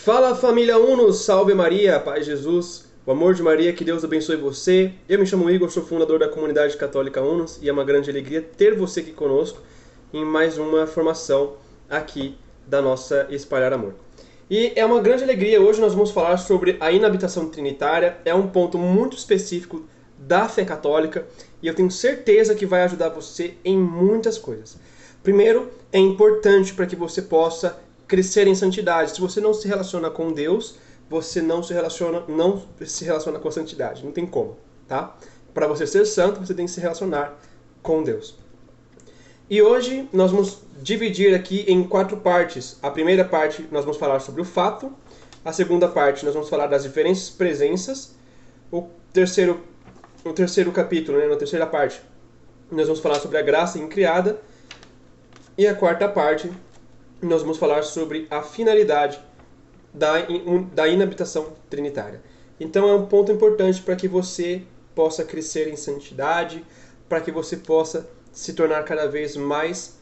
Fala família Uno, salve Maria, Paz Jesus, o amor de Maria, que Deus abençoe você. Eu me chamo Igor, sou fundador da comunidade católica Unos e é uma grande alegria ter você aqui conosco em mais uma formação aqui da nossa Espalhar Amor. E é uma grande alegria, hoje nós vamos falar sobre a inabitação trinitária, é um ponto muito específico da fé católica e eu tenho certeza que vai ajudar você em muitas coisas. Primeiro, é importante para que você possa crescer em santidade. Se você não se relaciona com Deus, você não se relaciona com a santidade. Não tem como, tá? Para você ser santo, você tem que se relacionar com Deus. E hoje nós vamos dividir aqui em 4 partes. A primeira parte nós vamos falar sobre o fato. A segunda parte nós vamos falar das diferentes presenças. O terceiro capítulo, na terceira parte, nós vamos falar sobre a graça incriada. E a quarta parte, nós vamos falar sobre a finalidade da inabitação trinitária. Então é um ponto importante para que você possa crescer em santidade, para que você possa se tornar cada vez mais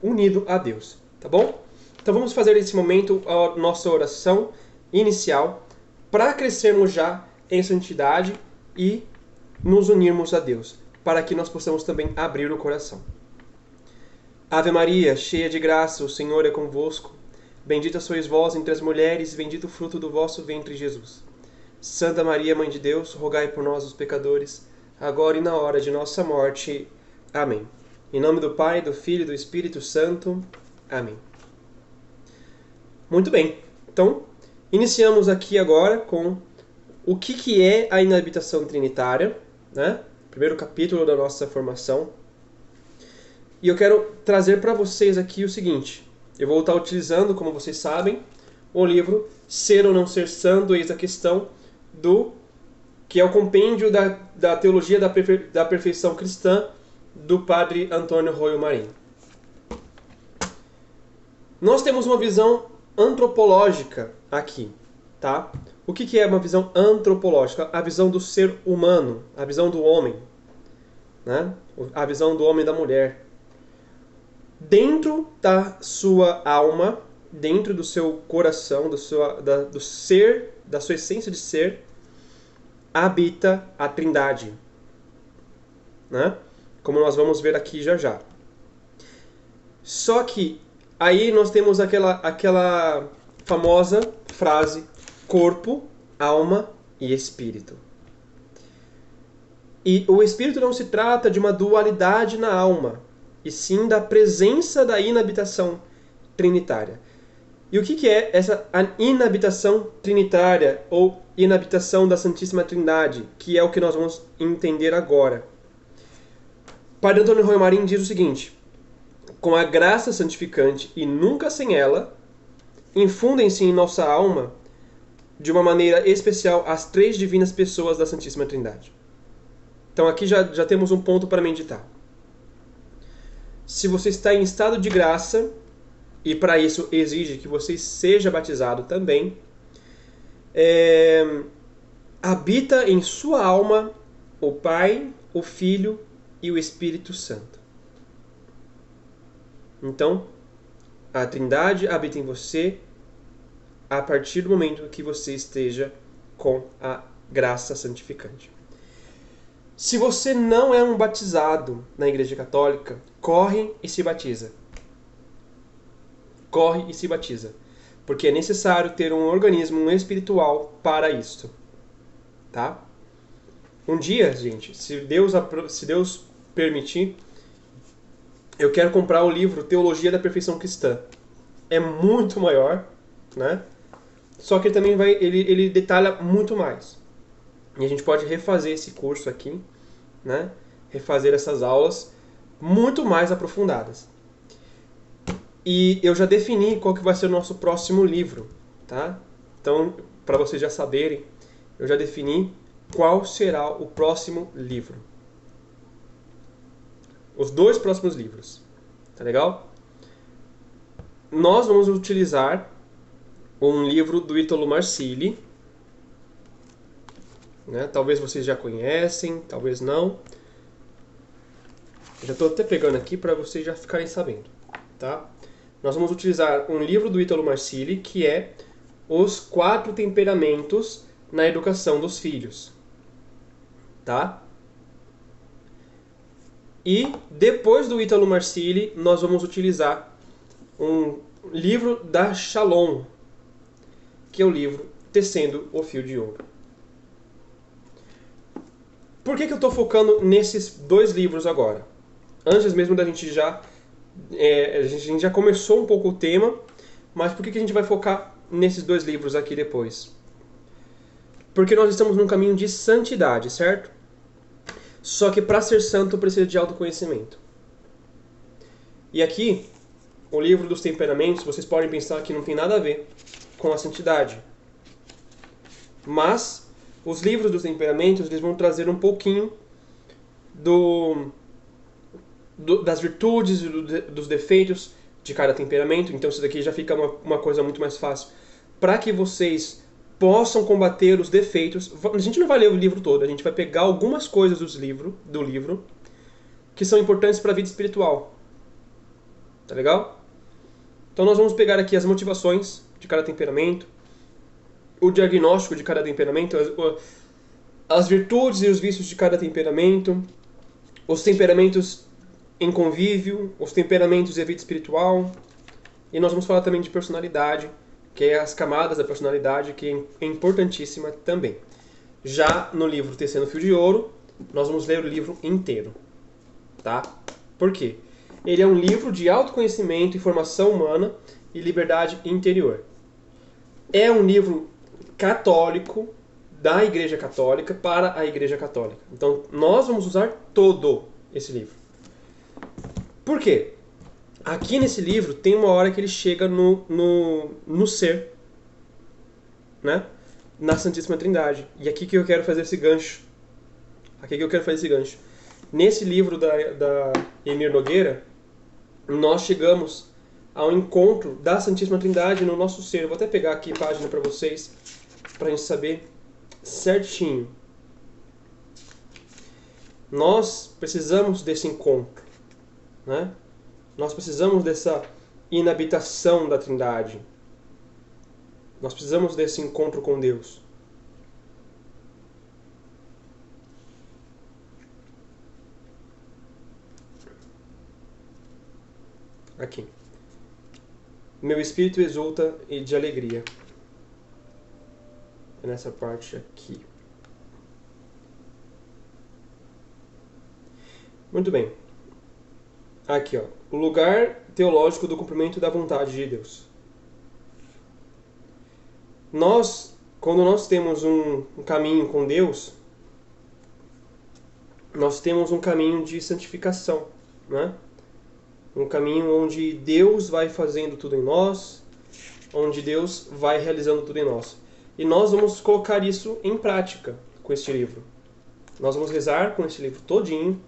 unido a Deus, tá bom? Então vamos fazer nesse momento a nossa oração inicial para crescermos já em santidade e nos unirmos a Deus, para que nós possamos também abrir o coração. Ave Maria, cheia de graça, o Senhor é convosco. Bendita sois vós entre as mulheres, e bendito o fruto do vosso ventre, Jesus. Santa Maria, Mãe de Deus, rogai por nós, os pecadores, agora e na hora de nossa morte. Amém. Em nome do Pai, do Filho e do Espírito Santo. Amém. Muito bem. Então, iniciamos aqui agora com o que é a inabitação trinitária, né? Primeiro capítulo da nossa formação. E eu quero trazer para vocês aqui o seguinte. Eu vou estar utilizando, como vocês sabem, o livro Ser ou Não Ser Santo, eis a questão, que é o compêndio da Teologia da Perfeição Cristã, do padre Antônio Royo Marim. Nós temos uma visão antropológica aqui, tá? O que é uma visão antropológica? A visão do ser humano, a visão do homem, né? A visão do homem e da mulher. Dentro da sua alma, dentro do seu coração, do ser, da sua essência de ser, habita a Trindade, né? Como nós vamos ver aqui já já. Só que aí nós temos aquela famosa frase: corpo, alma e espírito. E o espírito não se trata de uma dualidade na alma, e sim da presença da inabitação trinitária. E o que é essa inabitação trinitária, ou inabitação da Santíssima Trindade, que é o que nós vamos entender agora? Padre Antônio Royo Marim diz o seguinte: com a graça santificante e nunca sem ela, infundem-se em nossa alma, de uma maneira especial, as 3 divinas pessoas da Santíssima Trindade. Então aqui já temos um ponto para meditar. Se você está em estado de graça, e para isso exige que você seja batizado também, habita em sua alma o Pai, o Filho e o Espírito Santo. Então, a Trindade habita em você a partir do momento que você esteja com a graça santificante. Se você não é um batizado na Igreja Católica, corre e se batiza. Corre e se batiza. Porque é necessário ter um organismo espiritual para isto. Tá? Um dia, gente, se Deus permitir, eu quero comprar o livro Teologia da Perfeição Cristã. É muito maior, né? Só que ele também ele detalha muito mais. E a gente pode refazer esse curso aqui, né? Refazer essas aulas muito mais aprofundadas. E eu já defini qual que vai ser o nosso próximo livro, tá? Então, para vocês já saberem, eu já defini qual será o próximo livro. Os 2 próximos livros. Tá legal? Nós vamos utilizar um livro do Ítalo Marsili, né? Talvez vocês já conhecem, talvez não. Eu já estou até pegando aqui para vocês já ficarem sabendo, tá? Nós vamos utilizar um livro do Ítalo Marsili, que é os 4 temperamentos na educação dos filhos. Tá? E depois do Ítalo Marcilli, nós vamos utilizar um livro da Shalom, que é o livro Tecendo o Fio de Ouro. Por que eu estou focando nesses 2 livros agora? Antes mesmo da gente já... a gente já começou um pouco o tema, mas por que a gente vai focar nesses 2 livros aqui depois? Porque nós estamos num caminho de santidade, certo? Só que para ser santo precisa de autoconhecimento. E aqui, o livro dos temperamentos, vocês podem pensar que não tem nada a ver com a santidade. Mas os livros dos temperamentos, eles vão trazer um pouquinho das virtudes e dos defeitos de cada temperamento. Então isso daqui já fica uma coisa muito mais fácil para que vocês possam combater os defeitos. A gente não vai ler o livro todo, a gente vai pegar algumas coisas do livro que são importantes para a vida espiritual. Tá legal? Então nós vamos pegar aqui as motivações de cada temperamento, o diagnóstico de cada temperamento, as virtudes e os vícios de cada temperamento, os temperamentos em convívio, os temperamentos e a vida espiritual. E nós vamos falar também de personalidade, que é as camadas da personalidade, que é importantíssima também. Já no livro Tecendo o Fio de Ouro, nós vamos ler o livro inteiro. Tá? Por quê? Ele é um livro de autoconhecimento, informação humana e liberdade interior. É um livro católico, da Igreja Católica, para a Igreja Católica. Então, nós vamos usar todo esse livro. Por quê? Aqui nesse livro tem uma hora que ele chega no ser, né? Na Santíssima Trindade. E aqui que eu quero fazer esse gancho. Nesse livro da Emir Nogueira, nós chegamos ao encontro da Santíssima Trindade no nosso ser. Eu vou até pegar aqui a página para vocês, para a gente saber certinho. Nós precisamos desse encontro, né? Nós precisamos dessa inabitação da Trindade. Nós precisamos desse encontro com Deus. Aqui. Meu espírito exulta de alegria. É nessa parte aqui. Muito bem. Aqui, ó. O lugar teológico do cumprimento da vontade de Deus. Quando nós temos um caminho com Deus, nós temos um caminho de santificação, né? Um caminho onde Deus vai fazendo tudo em nós, onde Deus vai realizando tudo em nós. E nós vamos colocar isso em prática com este livro. Nós vamos rezar com esse livro todinho,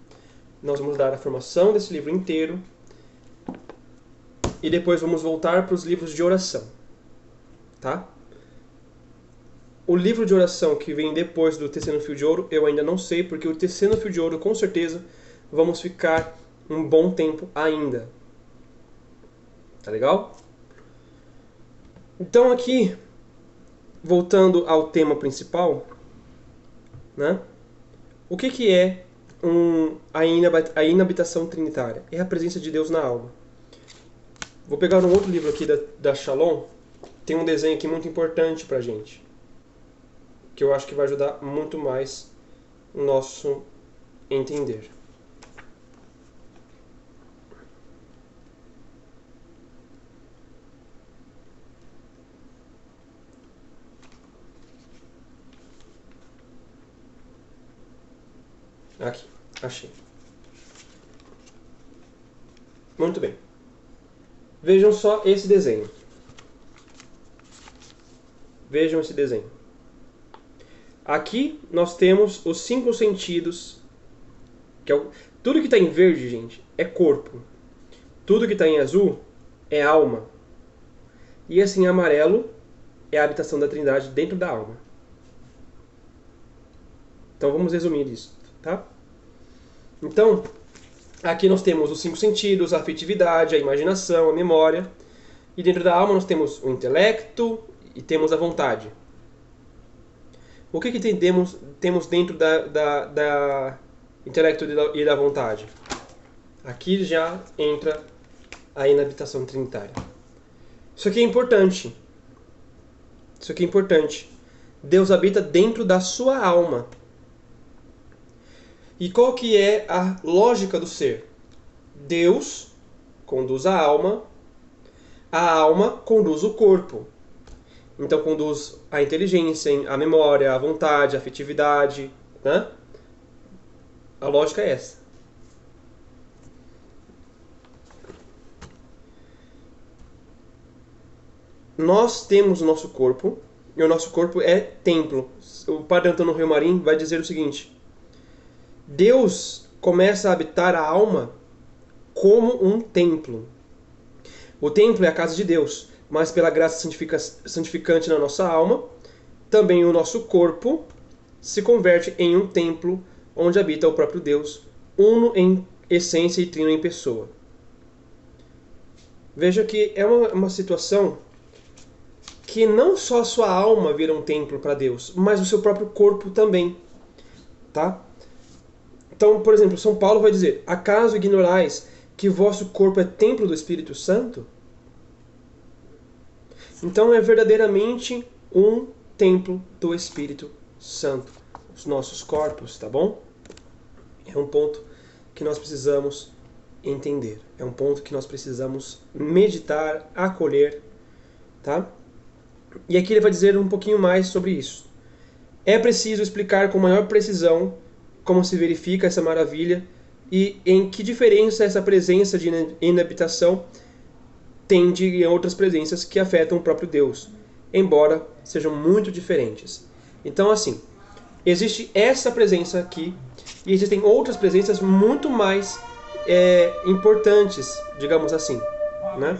nós vamos dar a formação desse livro inteiro, e depois vamos voltar para os livros de oração. Tá? O livro de oração que vem depois do Tecendo o Fio de Ouro, eu ainda não sei, porque o Tecendo o Fio de Ouro, com certeza, vamos ficar um bom tempo ainda. Tá legal? Então aqui, voltando ao tema principal, né? O que é a inabitação trinitária? É a presença de Deus na alma. Vou pegar um outro livro aqui da Shalom. Tem um desenho aqui muito importante pra gente, que eu acho que vai ajudar muito mais o nosso entender. Aqui, achei. Muito bem. Vejam só esse desenho. Vejam esse desenho. Aqui nós temos os 5 sentidos. Tudo que está em verde, gente, é corpo. Tudo que está em azul é alma. E assim, amarelo é a habitação da Trindade dentro da alma. Então vamos resumir isso, tá? Então, aqui nós temos os 5 sentidos, a afetividade, a imaginação, a memória. E dentro da alma nós temos o intelecto e temos a vontade. O que temos dentro da intelecto e da vontade? Aqui já entra a inabitação trinitária. Isso aqui é importante. Isso aqui é importante. Deus habita dentro da sua alma. E qual que é a lógica do ser? Deus conduz a alma conduz o corpo. Então conduz a inteligência, a memória, a vontade, a afetividade, né? A lógica é essa. Nós temos o nosso corpo, e o nosso corpo é templo. O padre Antônio Reumarim vai dizer o seguinte: Deus começa a habitar a alma como um templo. O templo é a casa de Deus, mas pela graça santificante na nossa alma, também o nosso corpo se converte em um templo onde habita o próprio Deus, uno em essência e trino em pessoa. Veja que é uma situação que não só a sua alma vira um templo para Deus, mas o seu próprio corpo também. Tá? Então, por exemplo, São Paulo vai dizer: acaso ignorais que vosso corpo é templo do Espírito Santo? Então é verdadeiramente um templo do Espírito Santo. Os nossos corpos, tá bom? É um ponto que nós precisamos entender. É um ponto que nós precisamos meditar, acolher, tá? E aqui ele vai dizer um pouquinho mais sobre isso. É preciso explicar com maior precisão como se verifica essa maravilha e em que diferença essa presença de inabitação tem de outras presenças que afetam o próprio Deus, embora sejam muito diferentes. Então, assim, existe essa presença aqui e existem outras presenças muito mais importantes, digamos assim, né?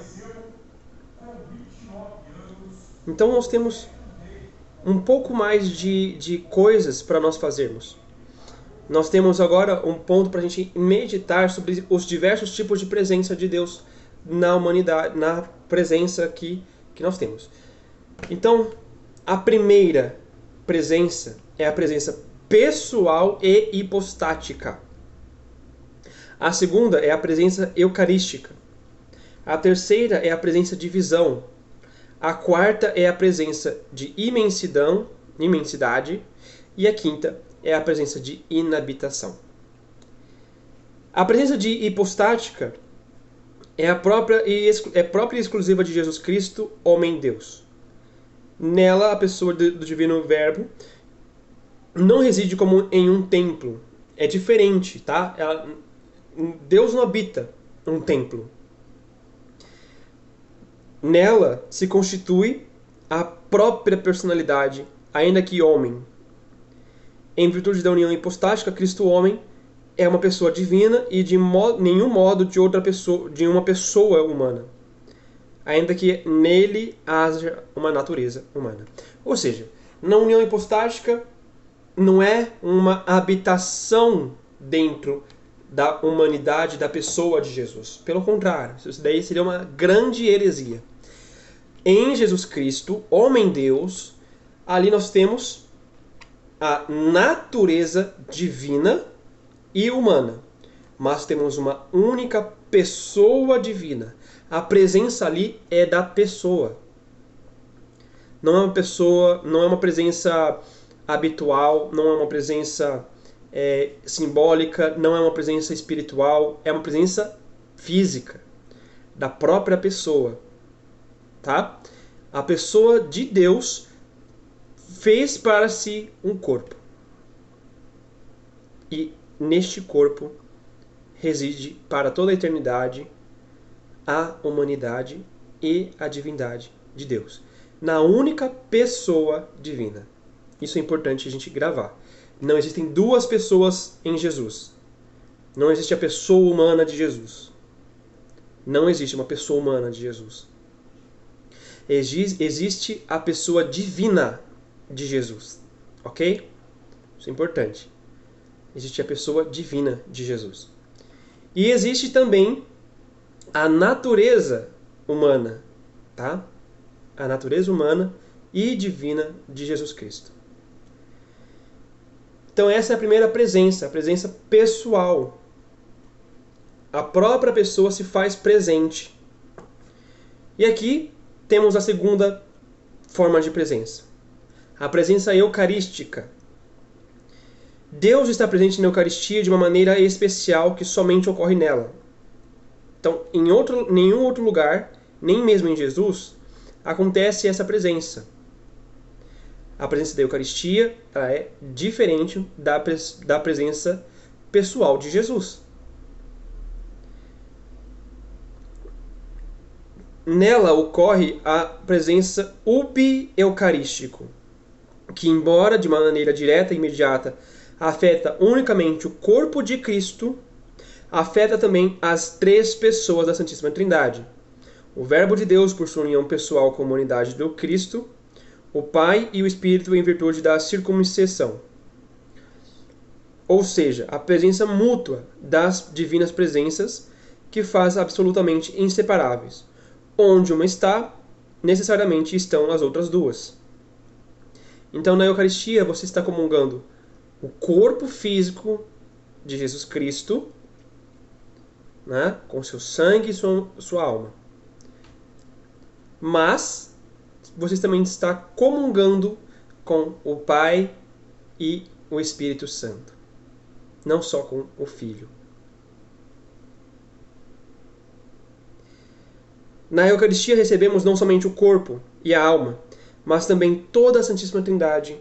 Então nós temos um pouco mais de coisas para nós fazermos. Nós temos agora um ponto para a gente meditar sobre os diversos tipos de presença de Deus na humanidade, na presença que nós temos. Então, a primeira presença é a presença pessoal e hipostática. A segunda é a presença eucarística. A terceira é a presença de visão. A quarta é a presença de imensidade. E a quinta é a presença de inabitação. A presença de hipostática é própria e exclusiva de Jesus Cristo, homem-Deus. Nela, a pessoa do Divino Verbo não reside como em um templo. É diferente, tá? Deus não habita um templo. Nela se constitui a própria personalidade, ainda que homem. Em virtude da união hipostática, Cristo homem é uma pessoa divina e de nenhum modo de uma pessoa humana, ainda que nele haja uma natureza humana. Ou seja, na união hipostática não é uma habitação dentro da humanidade da pessoa de Jesus. Pelo contrário, isso daí seria uma grande heresia. Em Jesus Cristo, homem-Deus, ali nós temos a natureza divina e humana. Mas temos uma única pessoa divina. A presença ali é da pessoa. Não é uma presença habitual, não é uma presença simbólica, não é uma presença espiritual, é uma presença física da própria pessoa. Tá? A pessoa de Deus fez para si um corpo. E neste corpo reside para toda a eternidade a humanidade e a divindade de Deus. Na única pessoa divina. Isso é importante a gente gravar. Não existem duas pessoas em Jesus. Não existe a pessoa humana de Jesus. Não existe uma pessoa humana de Jesus. Existe a pessoa divina de Jesus. Ok? Isso é importante. Existe a pessoa divina de Jesus. E existe também a natureza humana. Tá? A natureza humana e divina de Jesus Cristo. Então essa é a primeira presença, a presença pessoal. A própria pessoa se faz presente. E aqui temos a segunda forma de presença, a presença eucarística. Deus está presente na Eucaristia de uma maneira especial que somente ocorre nela. Então, em nenhum outro lugar, nem mesmo em Jesus, acontece essa presença. A presença da Eucaristia é diferente da presença pessoal de Jesus. Nela ocorre a presença ubi-eucarístico, que, embora de uma maneira direta e imediata afeta unicamente o corpo de Cristo, afeta também as três pessoas da Santíssima Trindade. O Verbo de Deus por sua união pessoal com a humanidade do Cristo, o Pai e o Espírito em virtude da circuncisão. Ou seja, a presença mútua das divinas presenças que faz absolutamente inseparáveis. Onde uma está, necessariamente estão as outras duas. Então, na Eucaristia, você está comungando o corpo físico de Jesus Cristo, né, com seu sangue e sua alma. Mas você também está comungando com o Pai e o Espírito Santo, não só com o Filho. Na Eucaristia recebemos não somente o corpo e a alma, mas também toda a Santíssima Trindade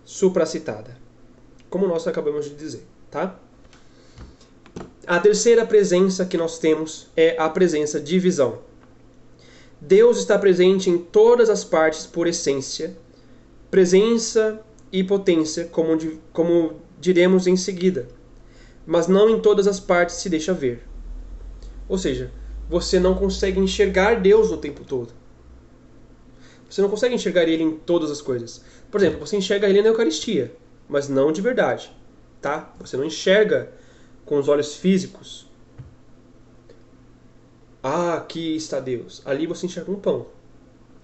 supracitada, como nós acabamos de dizer, tá? A terceira presença que nós temos é a presença de visão. Deus está presente em todas as partes por essência, presença e potência, como diremos em seguida, mas não em todas as partes se deixa ver. Ou seja, você não consegue enxergar Deus o tempo todo. Você não consegue enxergar Ele em todas as coisas. Por exemplo, você enxerga Ele na Eucaristia, mas não de verdade, tá? Você não enxerga com os olhos físicos. Ah, aqui está Deus. Ali você enxerga um pão.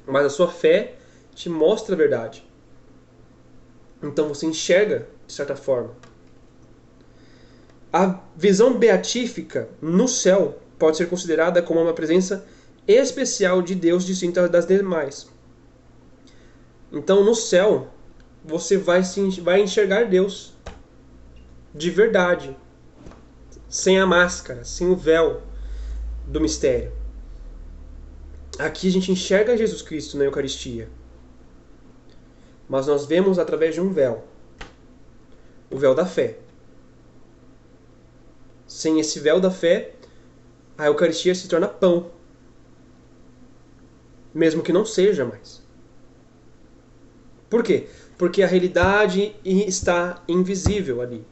Mas a sua fé te mostra a verdade. Então você enxerga de certa forma. A visão beatífica no céu pode ser considerada como uma presença especial de Deus distinta das demais. Então no céu você vai enxergar Deus de verdade, sem a máscara, sem o véu do mistério. Aqui a gente enxerga Jesus Cristo na Eucaristia, mas nós vemos através de um véu, o véu da fé. Sem esse véu da fé, a Eucaristia se torna pão, mesmo que não seja mais. Por quê? Porque a realidade está invisível ali.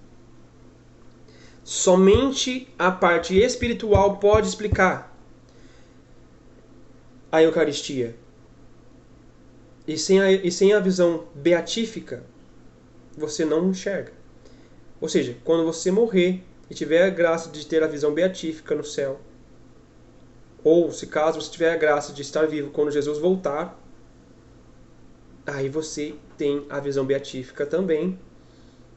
Somente a parte espiritual pode explicar a Eucaristia. E sem a visão beatífica, você não enxerga. Ou seja, quando você morrer e tiver a graça de ter a visão beatífica no céu, ou se caso você tiver a graça de estar vivo quando Jesus voltar, aí você tem a visão beatífica também,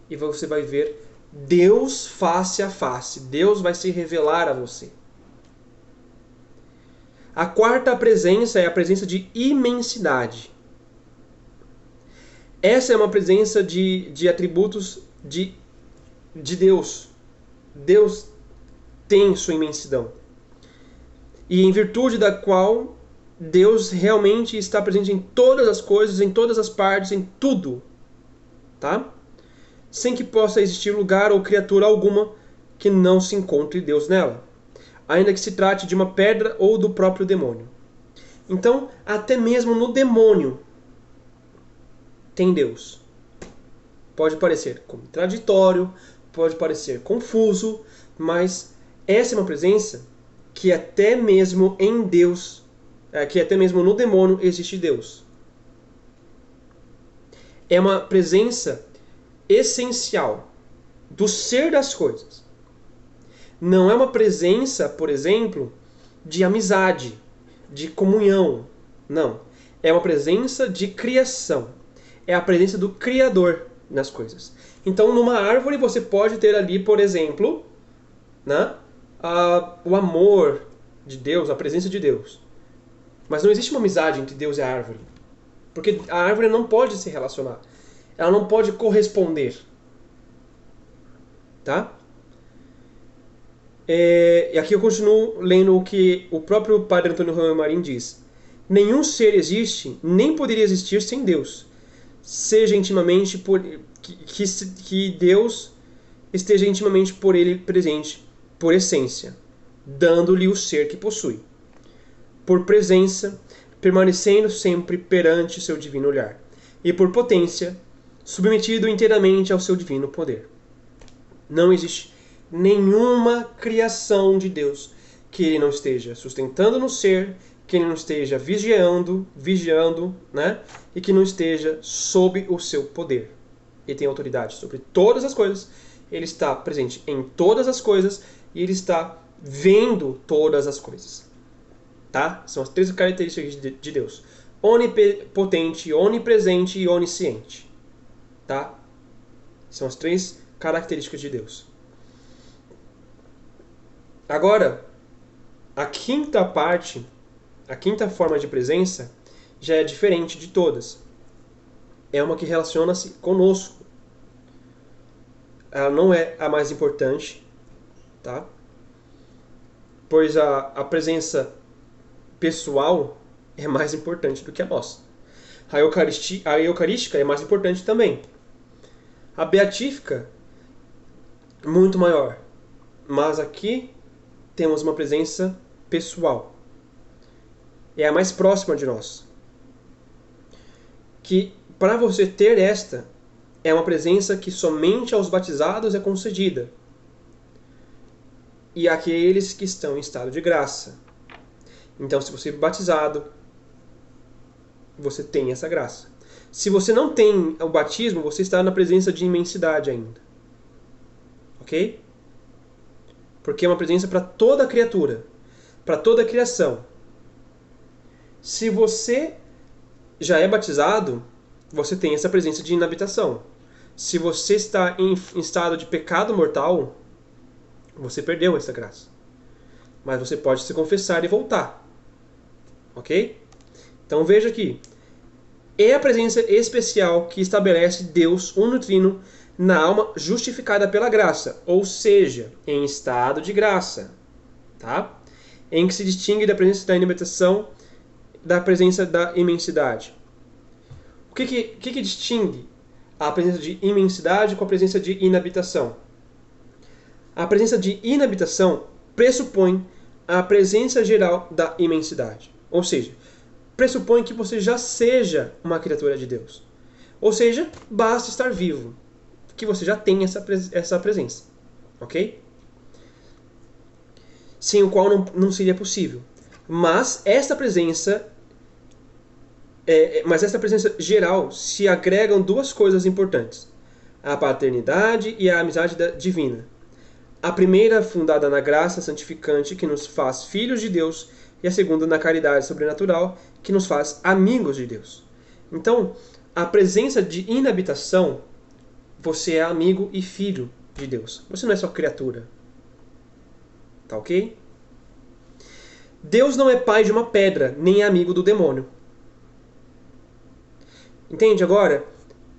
e você vai ver Deus face a face. Deus vai se revelar a você. A quarta presença é a presença de imensidade. Essa é uma presença de atributos de Deus. Deus tem sua imensidão. E em virtude da qual Deus realmente está presente em todas as coisas, em todas as partes, em tudo. Tá? Sem que possa existir lugar ou criatura alguma que não se encontre Deus nela, ainda que se trate de uma pedra ou do próprio demônio. Então, até mesmo no demônio tem Deus. Pode parecer contraditório, pode parecer confuso, mas essa é uma presença que até mesmo em Deus, que até mesmo no demônio existe Deus. É uma presença essencial do ser das coisas. Não é uma presença, por exemplo, de amizade, de comunhão. Não. é uma presença de criação. É a presença do Criador nas coisas. Então, numa árvore, você pode ter ali, por exemplo, né, o amor de Deus, a presença de Deus. Mas não existe uma amizade entre Deus e a árvore. Porque a árvore não pode se relacionar. Ela não pode corresponder. Tá? E aqui eu continuo lendo o que o próprio Padre Antônio Romeu Marim diz. Nenhum ser existe, nem poderia existir sem Deus. Seja intimamente que Deus esteja intimamente por ele presente, por essência, dando-lhe o ser que possui. Por presença, permanecendo sempre perante seu divino olhar. E por potência, submetido inteiramente ao seu divino poder. Não existe nenhuma criação de Deus que ele não esteja sustentando no ser, que ele não esteja vigiando, né? E que não esteja sob o seu poder. Ele tem autoridade sobre todas as coisas, ele está presente em todas as coisas e ele está vendo todas as coisas. Tá? São as 3 características de Deus: onipotente, onipresente e onisciente. Tá? São as 3 características de Deus. Agora, a quinta parte, a quinta forma de presença, já é diferente de todas. É uma que relaciona-se conosco. Ela não é a mais importante, tá? Pois a presença pessoal é mais importante do que a nossa. A eucarística é mais importante também. A beatífica, muito maior. Mas aqui temos uma presença pessoal. É a mais próxima de nós. Que, para você ter esta, é uma presença que somente aos batizados é concedida. E àqueles que estão em estado de graça. Então, se você é batizado, você tem essa graça. Se você não tem o batismo, você está na presença de imensidade ainda. Ok? Porque é uma presença para toda criatura, para toda a criação. Se você já é batizado, você tem essa presença de inabitação. Se você está em estado de pecado mortal, você perdeu essa graça. Mas você pode se confessar e voltar. Ok? Então veja aqui. É a presença especial que estabelece Deus uno-trino na alma justificada pela graça, ou seja, em estado de graça, tá? Em que se distingue da presença da inabitação da presença da imensidade. O que distingue a presença de imensidade com a presença de inabitação? A presença de inabitação pressupõe a presença geral da imensidade, ou seja, pressupõe que você já seja uma criatura de Deus. Ou seja, basta estar vivo, que você já tem essa presença. Ok? Sem o qual não seria possível. Mas esta presença geral se agregam 2 coisas importantes: a paternidade e a amizade divina. A primeira fundada na graça santificante, que nos faz filhos de Deus, e a segunda na caridade sobrenatural, que nos faz amigos de Deus. Então, a presença de inabitação, você é amigo e filho de Deus. Você não é só criatura. Tá ok? Deus não é pai de uma pedra, nem é amigo do demônio. Entende agora?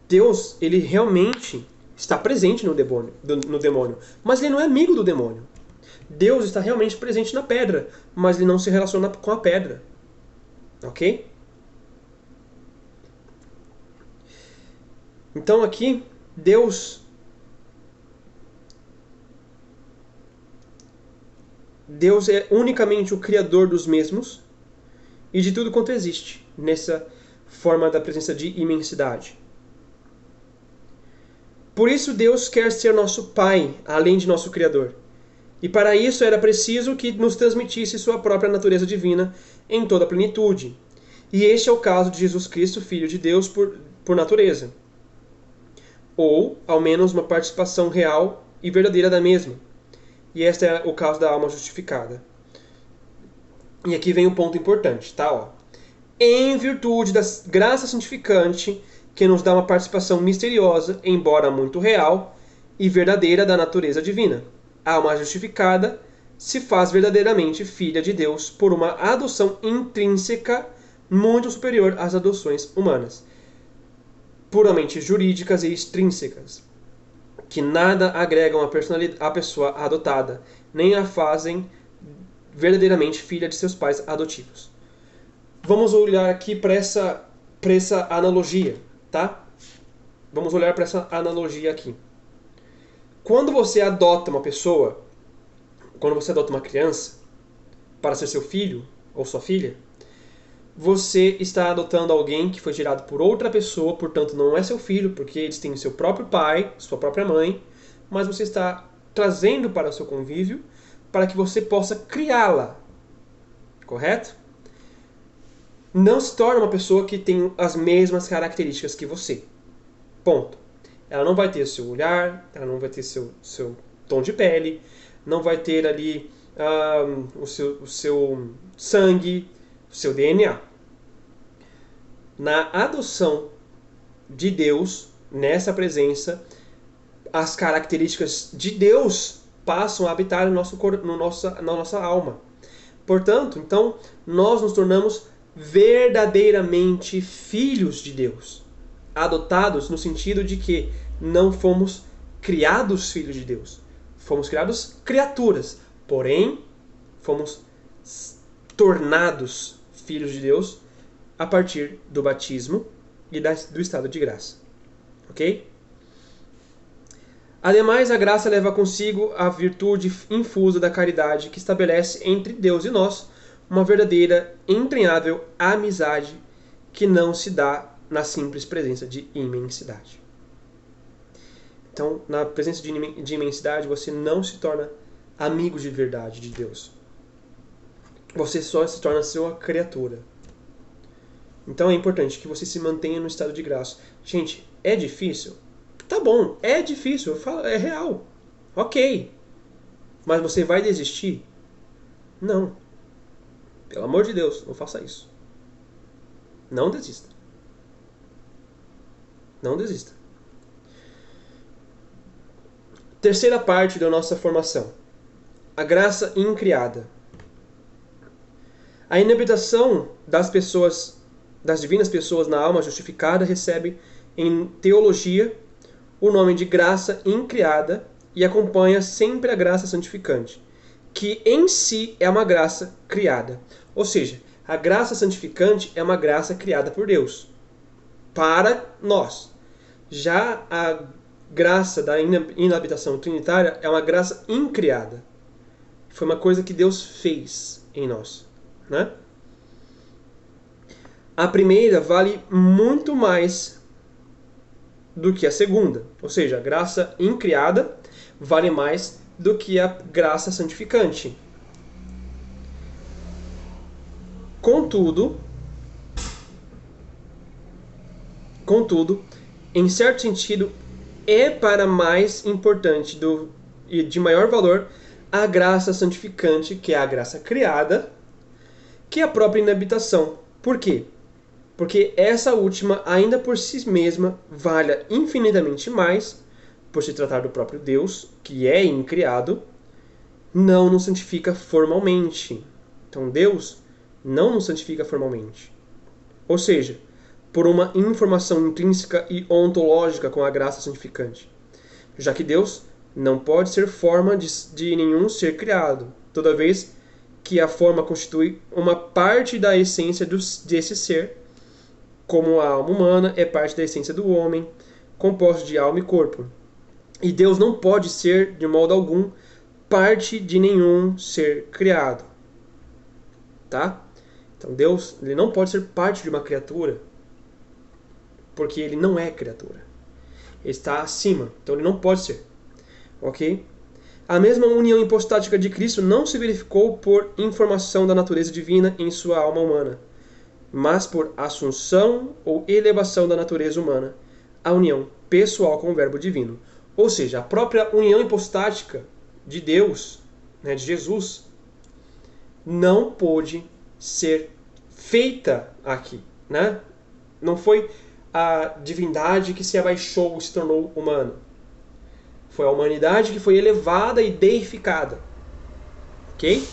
Deus, ele realmente está presente no demônio, mas ele não é amigo do demônio. Deus está realmente presente na pedra, mas ele não se relaciona com a pedra. Ok? Então aqui, Deus é unicamente o Criador dos mesmos e de tudo quanto existe, nessa forma da presença de imensidade. Por isso Deus quer ser nosso Pai, além de nosso Criador. E para isso era preciso que nos transmitisse sua própria natureza divina em toda a plenitude. E este é o caso de Jesus Cristo, Filho de Deus por natureza. Ou, ao menos, uma participação real e verdadeira da mesma. E este é o caso da alma justificada. E aqui vem um ponto importante, tá? em virtude da graça santificante que nos dá uma participação misteriosa, embora muito real e verdadeira, da natureza divina. A alma justificada se faz verdadeiramente filha de Deus por uma adoção intrínseca muito superior às adoções humanas, puramente jurídicas e extrínsecas, que nada agregam à pessoa adotada, nem a fazem verdadeiramente filha de seus pais adotivos. Vamos olhar aqui para essa analogia, tá? Vamos olhar para essa analogia aqui. Quando você adota uma pessoa, quando você adota uma criança para ser seu filho ou sua filha, você está adotando alguém que foi gerado por outra pessoa, portanto não é seu filho, porque eles têm seu próprio pai, sua própria mãe, mas você está trazendo para o seu convívio para que você possa criá-la. Correto? Não se torna uma pessoa que tem as mesmas características que você. Ponto. Ela não vai ter seu olhar, ela não vai ter seu tom de pele, não vai ter ali o seu sangue, o seu DNA. Na adoção de Deus, nessa presença, as características de Deus passam a habitar na nossa alma. Portanto, então, nós nos tornamos verdadeiramente filhos de Deus. Adotados no sentido de que não fomos criados filhos de Deus. Fomos criados criaturas. Porém, fomos tornados filhos de Deus a partir do batismo e do estado de graça. Ok? Ademais, a graça leva consigo a virtude infusa da caridade que estabelece entre Deus e nós uma verdadeira, entranhável amizade que não se dá na simples presença de imensidade. Então, na presença de imensidade, você não se torna amigo de verdade de Deus. Você só se torna sua criatura. Então é importante que você se mantenha no estado de graça. Gente, é difícil? Tá bom, é difícil, é real. Ok. Mas você vai desistir? Não. Pelo amor de Deus, não faça isso. Não desista. Não desista. Terceira parte da nossa formação. A graça incriada. A inabitação das divinas pessoas na alma justificada recebe em teologia o nome de graça incriada e acompanha sempre a graça santificante, que em si é uma graça criada. Ou seja, a graça santificante é uma graça criada por Deus para nós. Já a graça da inabitação trinitária é uma graça incriada. Foi uma coisa que Deus fez em nós, né? A primeira vale muito mais do que a segunda. Ou seja, a graça incriada vale mais do que a graça santificante. Contudo, em certo sentido, é para mais importante e de maior valor a graça santificante, que é a graça criada, que a própria inabitação. Por quê? Porque essa última, ainda por si mesma, vale infinitamente mais, por se tratar do próprio Deus, que é incriado, não nos santifica formalmente. Então Deus não nos santifica formalmente. Ou seja, por uma informação intrínseca e ontológica com a graça santificante. Já que Deus não pode ser forma de nenhum ser criado, toda vez que a forma constitui uma parte da essência desse ser, como a alma humana é parte da essência do homem, composto de alma e corpo. E Deus não pode ser, de modo algum, parte de nenhum ser criado. Tá? Então Deus ele não pode ser parte de uma criatura, porque ele não é criatura. Ele está acima, então ele não pode ser. Ok? A mesma união hipostática de Cristo não se verificou por informação da natureza divina em sua alma humana, mas por assunção ou elevação da natureza humana, a união pessoal com o Verbo divino. Ou seja, a própria união hipostática de Deus, de Jesus, não pôde ser feita aqui, né? Não foi a divindade que se abaixou e se tornou humano. Foi a humanidade que foi elevada e deificada. Ok?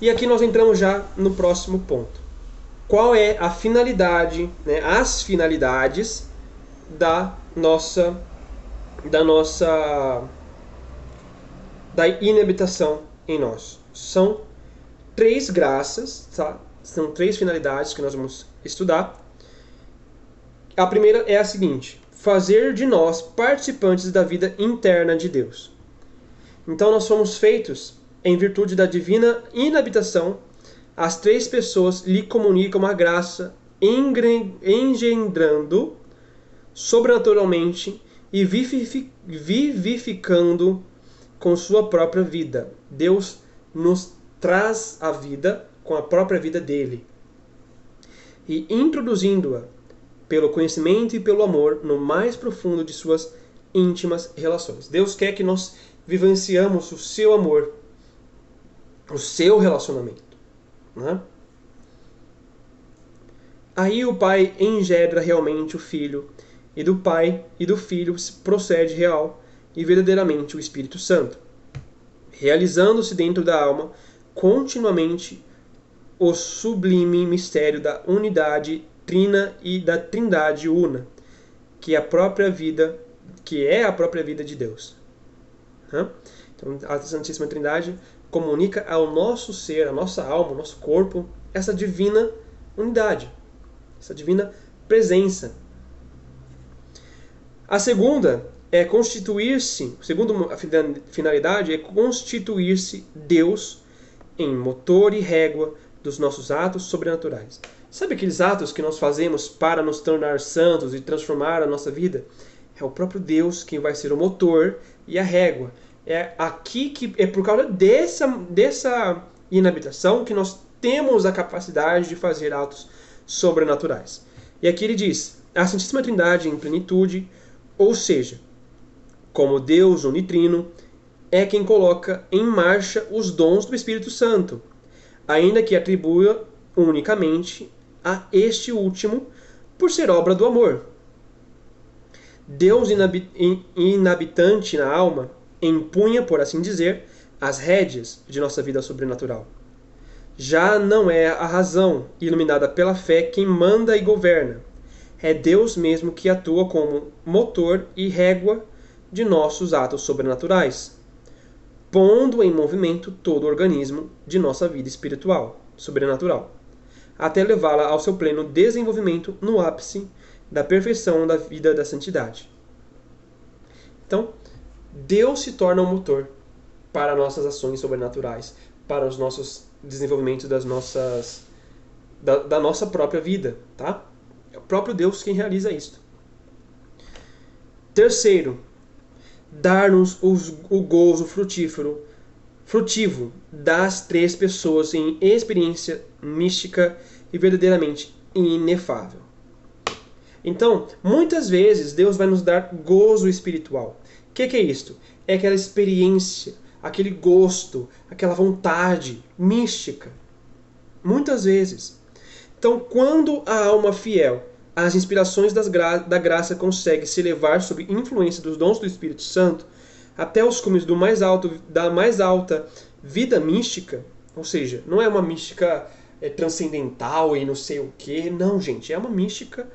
E aqui nós entramos já no próximo ponto. Qual é a finalidade, né, as finalidades da inabitação em nós? São 3 graças, tá? São 3 finalidades que nós vamos estudar. A primeira é a seguinte: fazer de nós participantes da vida interna de Deus. Então nós fomos feitos em virtude da divina inabitação. As 3 pessoas lhe comunicam a graça, engendrando sobrenaturalmente e vivificando com sua própria vida. Deus nos traz a vida com a própria vida dele e introduzindo-a pelo conhecimento e pelo amor no mais profundo de suas íntimas relações. Deus quer que nós vivenciamos o seu amor, o seu relacionamento, né? Aí o Pai engendra realmente o Filho, e do Pai e do Filho procede real e verdadeiramente o Espírito Santo, realizando-se dentro da alma continuamente o sublime mistério da unidade trina e da trindade una, que é a própria vida de Deus. Então, a Santíssima Trindade comunica ao nosso ser, à nossa alma, ao nosso corpo, essa divina unidade, essa divina presença. A segunda é constituir-se, segundo a finalidade, é constituir-se Deus em motor e régua dos nossos atos sobrenaturais. Sabe aqueles atos que nós fazemos para nos tornar santos e transformar a nossa vida? É o próprio Deus quem vai ser o motor e a régua. É aqui que é por causa dessa inabitação que nós temos a capacidade de fazer atos sobrenaturais. E aqui ele diz: a Santíssima Trindade em plenitude, ou seja, como Deus unitrino, é quem coloca em marcha os dons do Espírito Santo, ainda que atribua unicamente a este último por ser obra do amor. Deus inabitante na alma empunha, por assim dizer, as rédeas de nossa vida sobrenatural. Já não é a razão, iluminada pela fé, quem manda e governa. É Deus mesmo que atua como motor e régua de nossos atos sobrenaturais, pondo em movimento todo o organismo de nossa vida espiritual, sobrenatural, até levá-la ao seu pleno desenvolvimento no ápice da perfeição da vida da santidade. Então, Deus se torna o motor para nossas ações sobrenaturais, para os nossos desenvolvimentos da nossa própria vida, tá? É o próprio Deus quem realiza isto. Terceiro, dar-nos o gozo frutivo das 3 pessoas em experiência mística e verdadeiramente inefável. Então, muitas vezes Deus vai nos dar gozo espiritual. O que é isto? É aquela experiência, aquele gosto, aquela vontade mística. Muitas vezes. Então, quando a alma fiel às inspirações da graça consegue se elevar sob influência dos dons do Espírito Santo até os cumes da mais alta vida mística, ou seja, não é uma mística transcendental e não sei o que, não, gente, é uma mística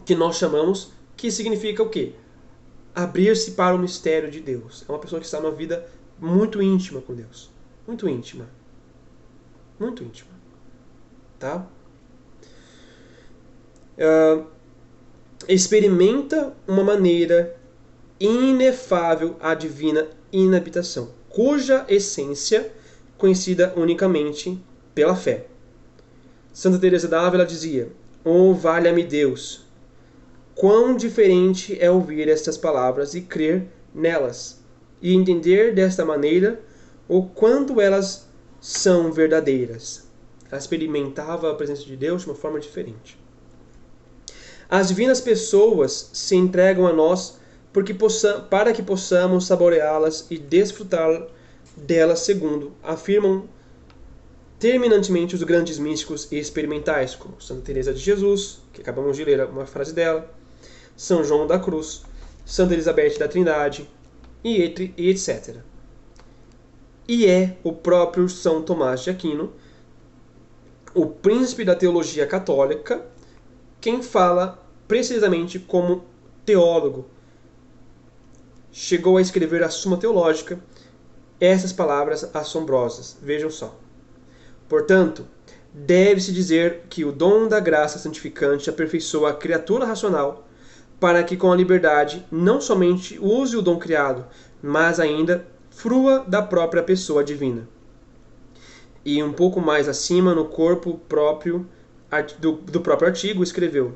que nós chamamos, que significa o quê? Abrir-se para o mistério de Deus. É uma pessoa que está numa vida muito íntima com Deus. Muito íntima. Muito íntima. Tá? Experimenta uma maneira inefável a divina inabitação, cuja essência conhecida unicamente pela fé. Santa Teresa d'Ávila dizia: "Oh, valha-me Deus! Quão diferente é ouvir estas palavras e crer nelas, e entender desta maneira o quanto elas são verdadeiras." Ela experimentava a presença de Deus de uma forma diferente. As divinas pessoas se entregam a nós para que possamos saboreá-las e desfrutar delas, segundo afirmam terminantemente os grandes místicos e experimentais, como Santa Teresa de Jesus, que acabamos de ler uma frase dela, São João da Cruz, Santa Elizabeth da Trindade, e etc. E é o próprio São Tomás de Aquino, o príncipe da teologia católica, quem fala precisamente como teólogo. Chegou a escrever a Suma Teológica, essas palavras assombrosas. Vejam só. Portanto, deve-se dizer que o dom da graça santificante aperfeiçoa a criatura racional, para que com a liberdade não somente use o dom criado, mas ainda frua da própria pessoa divina. E um pouco mais acima, no corpo próprio do próprio artigo, escreveu: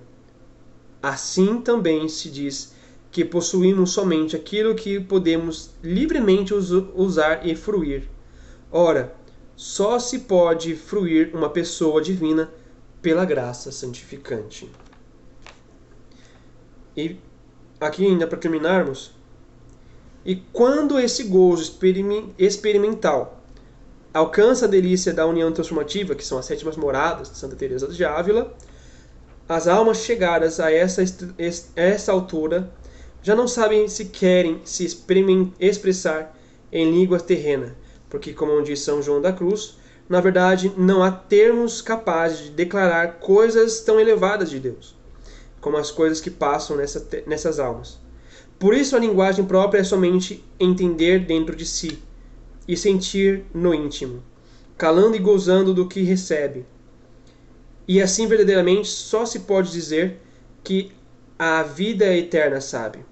assim também se diz que possuímos somente aquilo que podemos livremente usar e fruir. Ora, só se pode fruir uma pessoa divina pela graça santificante. E aqui ainda para terminarmos, e quando esse gozo experimental alcança a delícia da união transformativa, que são as sétimas moradas de Santa Teresa de Ávila, as almas chegadas a essa altura já não sabem se querem se expressar em língua terrena, porque, como diz São João da Cruz, na verdade não há termos capazes de declarar coisas tão elevadas de Deus, como as coisas que passam nessas almas. Por isso a linguagem própria é somente entender dentro de si e sentir no íntimo, calando e gozando do que recebe. E assim verdadeiramente só se pode dizer que a vida eterna sabe.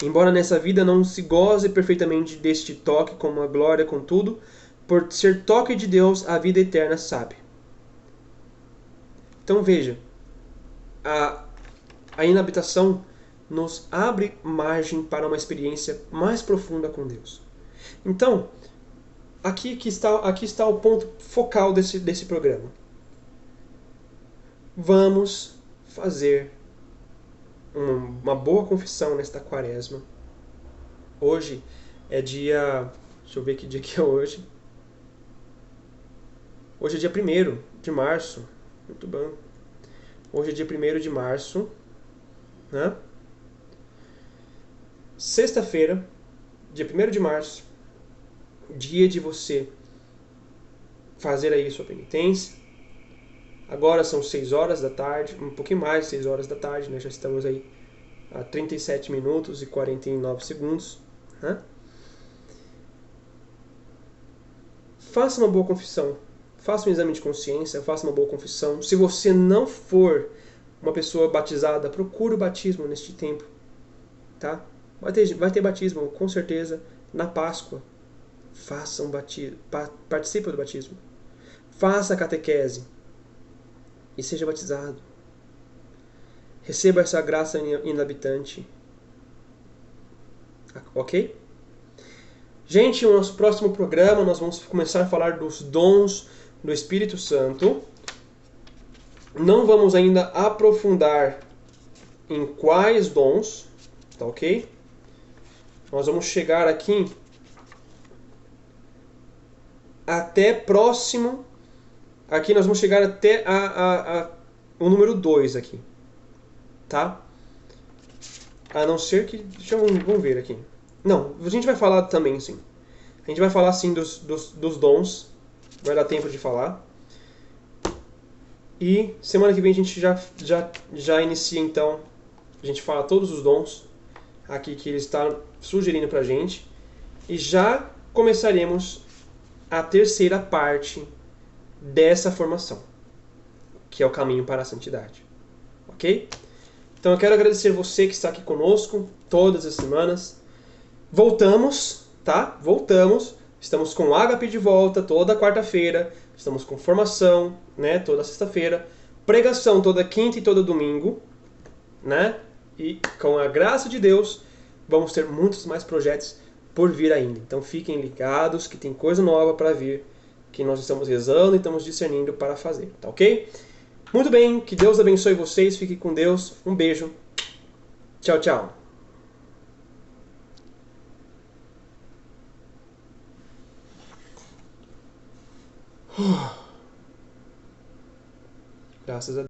Embora nessa vida não se goze perfeitamente deste toque como a glória, contudo, por ser toque de Deus, a vida eterna sabe. Então veja, a inabitação nos abre margem para uma experiência mais profunda com Deus. Então, aqui está o ponto focal desse programa. Vamos fazer uma boa confissão nesta quaresma. Hoje é dia... Deixa eu ver que dia que é hoje. Hoje é dia 1º de março. Muito bom. Hoje é dia 1º de março. Né? Sexta-feira, dia 1º de março. Dia de você fazer aí sua penitência. Agora são 6 horas da tarde, um pouquinho mais de 6 horas da tarde, né? Já estamos aí a 37 minutos e 49 segundos. Né? Faça uma boa confissão, faça um exame de consciência, faça uma boa confissão. Se você não for uma pessoa batizada, procure o batismo neste tempo. Tá? Vai ter batismo, com certeza, na Páscoa. Faça um batismo, participe do batismo. Faça a catequese e seja batizado. Receba essa graça inabitante. Ok? Gente, no nosso próximo programa nós vamos começar a falar dos dons do Espírito Santo. Não vamos ainda aprofundar em quais dons, tá ok? Nós vamos chegar aqui até próximo. Aqui nós vamos chegar até o número 2 aqui. Tá? A não ser que... Vamos ver aqui. Não, a gente vai falar também, sim. A gente vai falar, sim, dos dons. Vai dar tempo de falar. E semana que vem a gente já inicia, então. A gente fala todos os dons aqui que ele está sugerindo pra gente. E já começaremos a terceira parte dessa formação, que é o caminho para a santidade. Ok? Então eu quero agradecer você que está aqui conosco todas as semanas. Voltamos, tá? Voltamos. Estamos com o Ágape de volta toda quarta-feira. Estamos com formação, né? Toda sexta-feira. Pregação toda quinta e todo domingo, né? E com a graça de Deus, vamos ter muitos mais projetos por vir ainda. Então fiquem ligados que tem coisa nova para vir, que nós estamos rezando e estamos discernindo para fazer, tá ok? Muito bem, que Deus abençoe vocês, fiquem com Deus, um beijo, tchau, tchau. Graças a